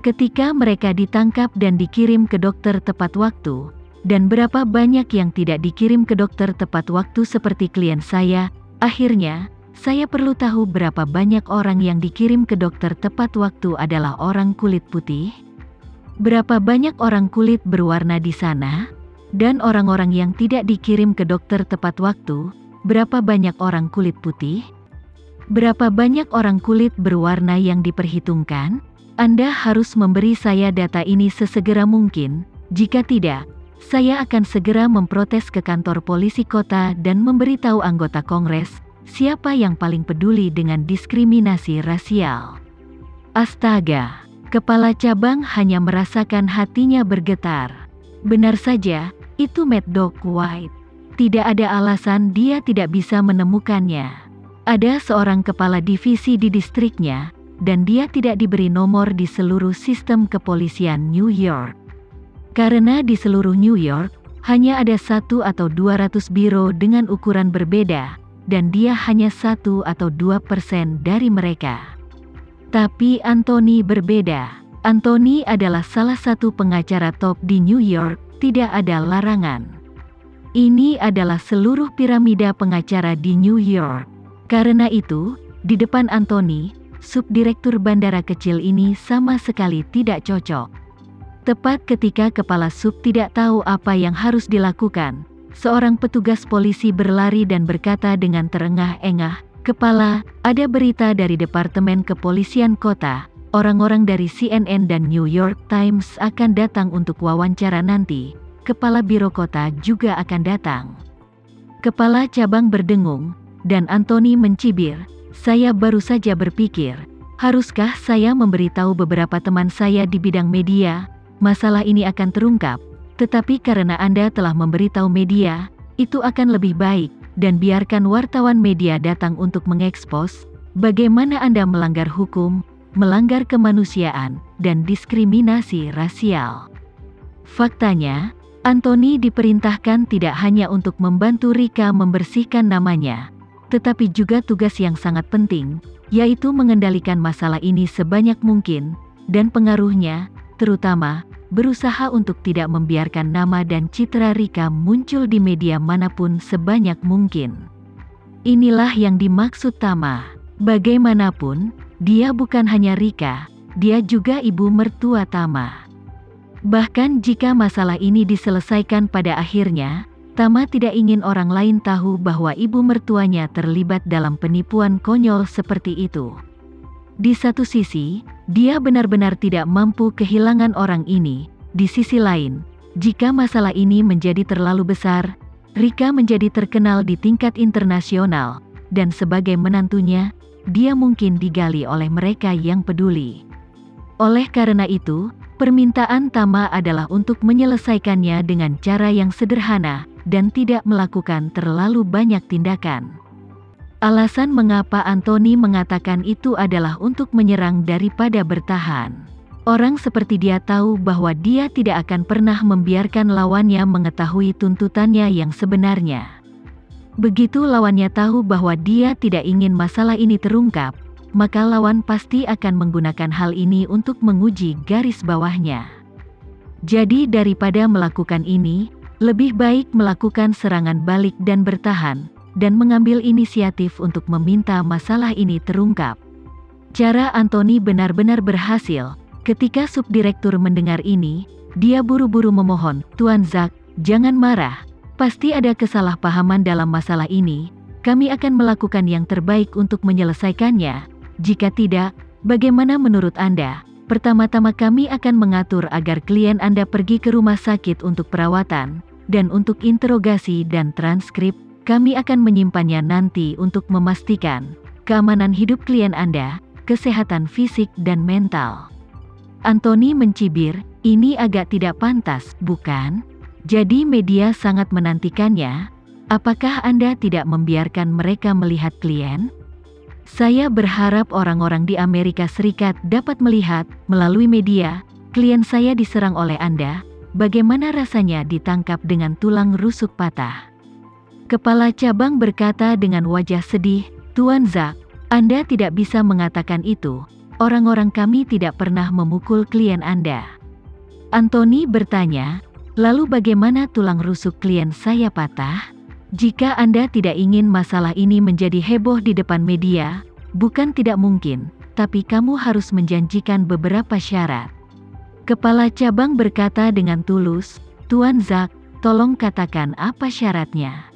ketika mereka ditangkap dan dikirim ke dokter tepat waktu, dan berapa banyak yang tidak dikirim ke dokter tepat waktu seperti klien saya. Akhirnya, saya perlu tahu berapa banyak orang yang dikirim ke dokter tepat waktu adalah orang kulit putih. Berapa banyak orang kulit berwarna di sana? Dan orang-orang yang tidak dikirim ke dokter tepat waktu, berapa banyak orang kulit putih? Berapa banyak orang kulit berwarna yang diperhitungkan? Anda harus memberi saya data ini sesegera mungkin. Jika tidak, saya akan segera memprotes ke kantor polisi kota dan memberitahu anggota Kongres siapa yang paling peduli dengan diskriminasi rasial. Astaga, kepala cabang hanya merasakan hatinya bergetar. Benar saja, itu Mad Dog White. Tidak ada alasan dia tidak bisa menemukannya. Ada seorang kepala divisi di distriknya, dan dia tidak diberi nomor di seluruh sistem kepolisian New York. Karena di seluruh New York, hanya ada 1 atau 200 biro dengan ukuran berbeda, dan dia hanya 1 atau 2% dari mereka. Tapi Anthony berbeda. Anthony adalah salah satu pengacara top di New York, tidak ada larangan. Ini adalah seluruh piramida pengacara di New York. Karena itu, di depan Anthony, subdirektur bandara kecil ini sama sekali tidak cocok. Tepat ketika kepala sub tidak tahu apa yang harus dilakukan, seorang petugas polisi berlari dan berkata dengan terengah-engah, "Kepala, ada berita dari Departemen Kepolisian Kota. Orang-orang dari CNN dan New York Times akan datang untuk wawancara nanti. Kepala Biro Kota juga akan datang." Kepala cabang berdengung, dan Anthony mencibir, "Saya baru saja berpikir, haruskah saya memberitahu beberapa teman saya di bidang media? Masalah ini akan terungkap, tetapi karena Anda telah memberitahu media, itu akan lebih baik, dan biarkan wartawan media datang untuk mengekspos bagaimana Anda melanggar hukum, melanggar kemanusiaan, dan diskriminasi rasial." Faktanya, Anthony diperintahkan tidak hanya untuk membantu Rika membersihkan namanya, tetapi juga tugas yang sangat penting, yaitu mengendalikan masalah ini sebanyak mungkin, dan pengaruhnya, terutama, berusaha untuk tidak membiarkan nama dan citra Rika muncul di media manapun sebanyak mungkin. Inilah yang dimaksud Tama. Bagaimanapun, dia bukan hanya Rika, dia juga ibu mertua Tama. Bahkan jika masalah ini diselesaikan pada akhirnya, Tama tidak ingin orang lain tahu bahwa ibu mertuanya terlibat dalam penipuan konyol seperti itu. Di satu sisi, dia benar-benar tidak mampu kehilangan orang ini. Di sisi lain, jika masalah ini menjadi terlalu besar, Rika menjadi terkenal di tingkat internasional, dan sebagai menantunya, dia mungkin digali oleh mereka yang peduli. Oleh karena itu, permintaan Tama adalah untuk menyelesaikannya dengan cara yang sederhana, dan tidak melakukan terlalu banyak tindakan. Alasan mengapa Anthony mengatakan itu adalah untuk menyerang daripada bertahan. Orang seperti dia tahu bahwa dia tidak akan pernah membiarkan lawannya mengetahui tuntutannya yang sebenarnya. Begitu lawannya tahu bahwa dia tidak ingin masalah ini terungkap, maka lawan pasti akan menggunakan hal ini untuk menguji garis bawahnya. Jadi daripada melakukan ini, lebih baik melakukan serangan balik dan bertahan, dan mengambil inisiatif untuk meminta masalah ini terungkap. Cara Anthony benar-benar berhasil. Ketika subdirektur mendengar ini, dia buru-buru memohon, "Tuan Zack, jangan marah. Pasti ada kesalahpahaman dalam masalah ini. Kami akan melakukan yang terbaik untuk menyelesaikannya. Jika tidak, bagaimana menurut Anda? Pertama-tama kami akan mengatur agar klien Anda pergi ke rumah sakit untuk perawatan, dan untuk interogasi dan transkrip, kami akan menyimpannya nanti untuk memastikan keamanan hidup klien Anda, kesehatan fisik dan mental." Anthony mencibir, "Ini agak tidak pantas, bukan? Jadi media sangat menantikannya. Apakah Anda tidak membiarkan mereka melihat klien? Saya berharap orang-orang di Amerika Serikat dapat melihat, melalui media, klien saya diserang oleh Anda. Bagaimana rasanya ditangkap dengan tulang rusuk patah?" Kepala cabang berkata dengan wajah sedih, "Tuan Zack, Anda tidak bisa mengatakan itu. orang-orang kami tidak pernah memukul klien Anda. Anthony bertanya, lalu bagaimana tulang rusuk klien saya patah? Jika Anda tidak ingin masalah ini menjadi heboh di depan media, bukan tidak mungkin, tapi kamu harus menjanjikan beberapa syarat. Kepala cabang berkata dengan tulus, Tuan Zack, tolong katakan apa syaratnya.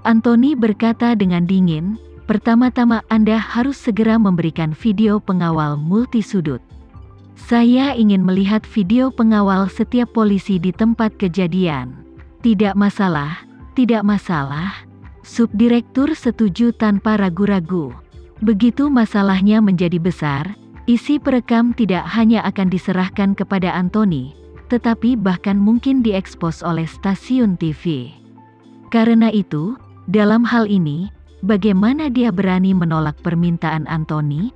Anthony berkata dengan dingin, pertama-tama Anda harus segera memberikan video pengawal multisudut. Saya ingin melihat video pengawal setiap polisi di tempat kejadian. Tidak masalah, tidak masalah. Subdirektur setuju tanpa ragu-ragu. Begitu masalahnya menjadi besar, isi perekam tidak hanya akan diserahkan kepada Anthony, tetapi bahkan mungkin diekspos oleh stasiun TV. Karena itu, dalam hal ini, bagaimana dia berani menolak permintaan Anthony?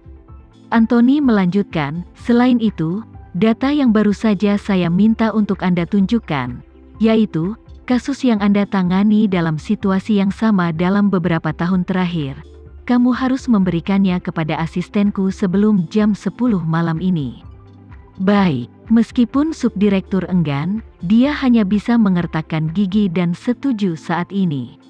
Anthony melanjutkan, selain itu, data yang baru saja saya minta untuk Anda tunjukkan, yaitu, kasus yang Anda tangani dalam situasi yang sama dalam beberapa tahun terakhir. Kamu harus memberikannya kepada asistenku sebelum jam 10 malam ini. Baik, meskipun subdirektur enggan, dia hanya bisa mengertakkan gigi dan setuju saat ini.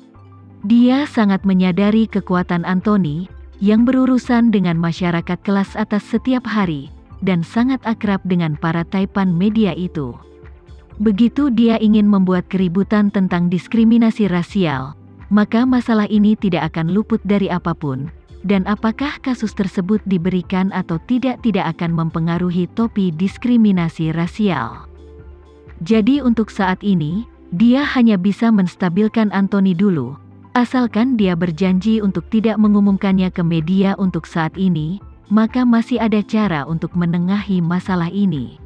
Dia sangat menyadari kekuatan Anthony, yang berurusan dengan masyarakat kelas atas setiap hari, dan sangat akrab dengan para taipan media itu. Begitu dia ingin membuat keributan tentang diskriminasi rasial, maka masalah ini tidak akan luput dari apapun, dan apakah kasus tersebut diberikan atau tidak akan mempengaruhi topi diskriminasi rasial. Jadi untuk saat ini, dia hanya bisa menstabilkan Anthony dulu, asalkan dia berjanji untuk tidak mengumumkannya ke media untuk saat ini, maka masih ada cara untuk menengahi masalah ini.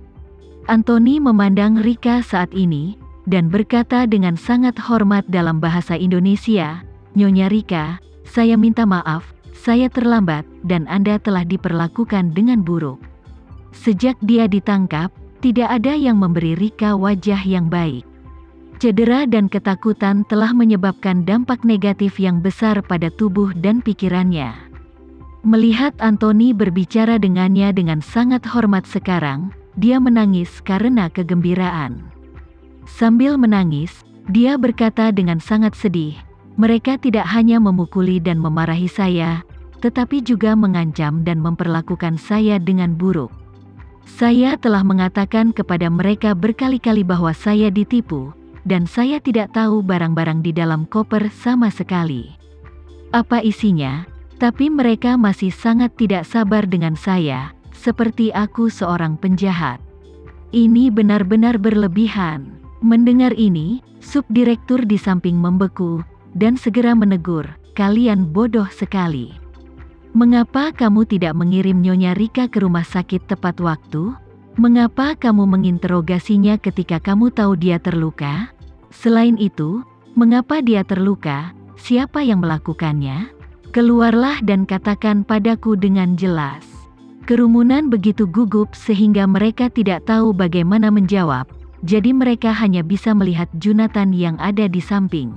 Anthony memandang Rika saat ini, dan berkata dengan sangat hormat dalam bahasa Indonesia, Nyonya Rika, saya minta maaf, saya terlambat, dan Anda telah diperlakukan dengan buruk. Sejak dia ditangkap, tidak ada yang memberi Rika wajah yang baik. Cedera dan ketakutan telah menyebabkan dampak negatif yang besar pada tubuh dan pikirannya. Melihat Anthony berbicara dengannya dengan sangat hormat sekarang, dia menangis karena kegembiraan. Sambil menangis, dia berkata dengan sangat sedih, mereka tidak hanya memukuli dan memarahi saya, tetapi juga mengancam dan memperlakukan saya dengan buruk. Saya telah mengatakan kepada mereka berkali-kali bahwa saya ditipu, dan saya tidak tahu barang-barang di dalam koper sama sekali. Apa isinya, tapi mereka masih sangat tidak sabar dengan saya, seperti aku seorang penjahat. Ini benar-benar berlebihan. Mendengar ini, subdirektur di samping membeku, dan segera menegur, kalian bodoh sekali. Mengapa kamu tidak mengirim Nyonya Rika ke rumah sakit tepat waktu? Mengapa kamu menginterogasinya ketika kamu tahu dia terluka? Selain itu, mengapa dia terluka? Siapa yang melakukannya? Keluarlah dan katakan padaku dengan jelas. Kerumunan begitu gugup sehingga mereka tidak tahu bagaimana menjawab, jadi mereka hanya bisa melihat Jonathan yang ada di samping.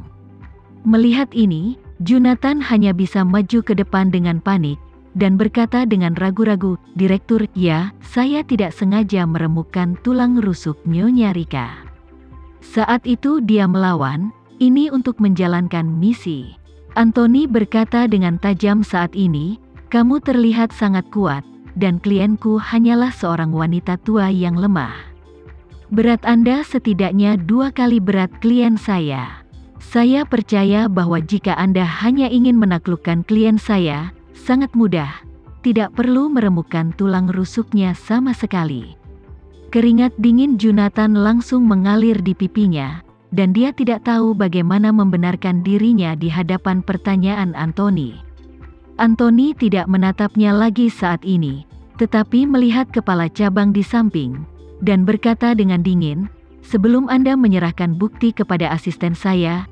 Melihat ini, Jonathan hanya bisa maju ke depan dengan panik, dan berkata dengan ragu-ragu, Direktur, ya, saya tidak sengaja meremukkan tulang rusuk Nyonya Rika. Saat itu dia melawan, ini untuk menjalankan misi. Anthony berkata dengan tajam saat ini, kamu terlihat sangat kuat, dan klienku hanyalah seorang wanita tua yang lemah. Berat Anda setidaknya 2 kali berat klien saya. Saya percaya bahwa jika Anda hanya ingin menaklukkan klien saya, sangat mudah, tidak perlu meremukkan tulang rusuknya sama sekali. Keringat dingin Jonathan langsung mengalir di pipinya, dan dia tidak tahu bagaimana membenarkan dirinya di hadapan pertanyaan Anthony. Anthony tidak menatapnya lagi saat ini, tetapi melihat kepala cabang di samping, dan berkata dengan dingin, sebelum Anda menyerahkan bukti kepada asisten saya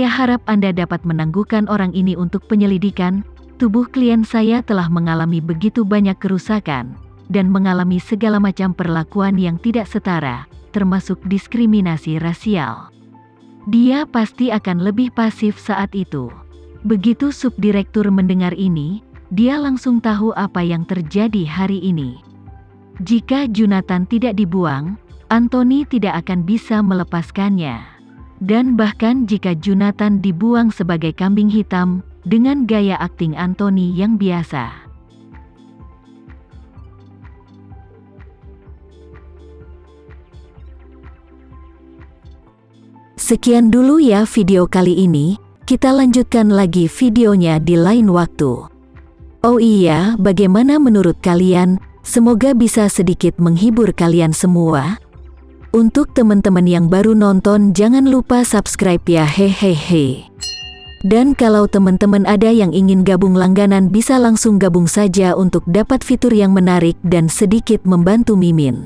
harap Anda dapat menangguhkan orang ini untuk penyelidikan. Tubuh klien saya telah mengalami begitu banyak kerusakan, dan mengalami segala macam perlakuan yang tidak setara, termasuk diskriminasi rasial. Dia pasti akan lebih pasif saat itu. Begitu subdirektur mendengar ini, dia langsung tahu apa yang terjadi hari ini. Jika Jonathan tidak dibuang, Anthony tidak akan bisa melepaskannya. Dan bahkan jika Jonathan dibuang sebagai kambing hitam, dengan gaya akting Anthony yang biasa. Sekian dulu ya video kali ini, kita lanjutkan lagi videonya di lain waktu. Oh iya, bagaimana menurut kalian? Semoga bisa sedikit menghibur kalian semua. Untuk teman-teman yang baru nonton, jangan lupa subscribe ya, hehehe. Dan kalau teman-teman ada yang ingin gabung langganan, bisa langsung gabung saja untuk dapat fitur yang menarik dan sedikit membantu Mimin.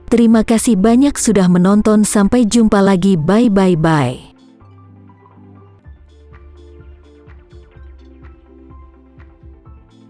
Terima kasih banyak sudah menonton, sampai jumpa lagi, bye.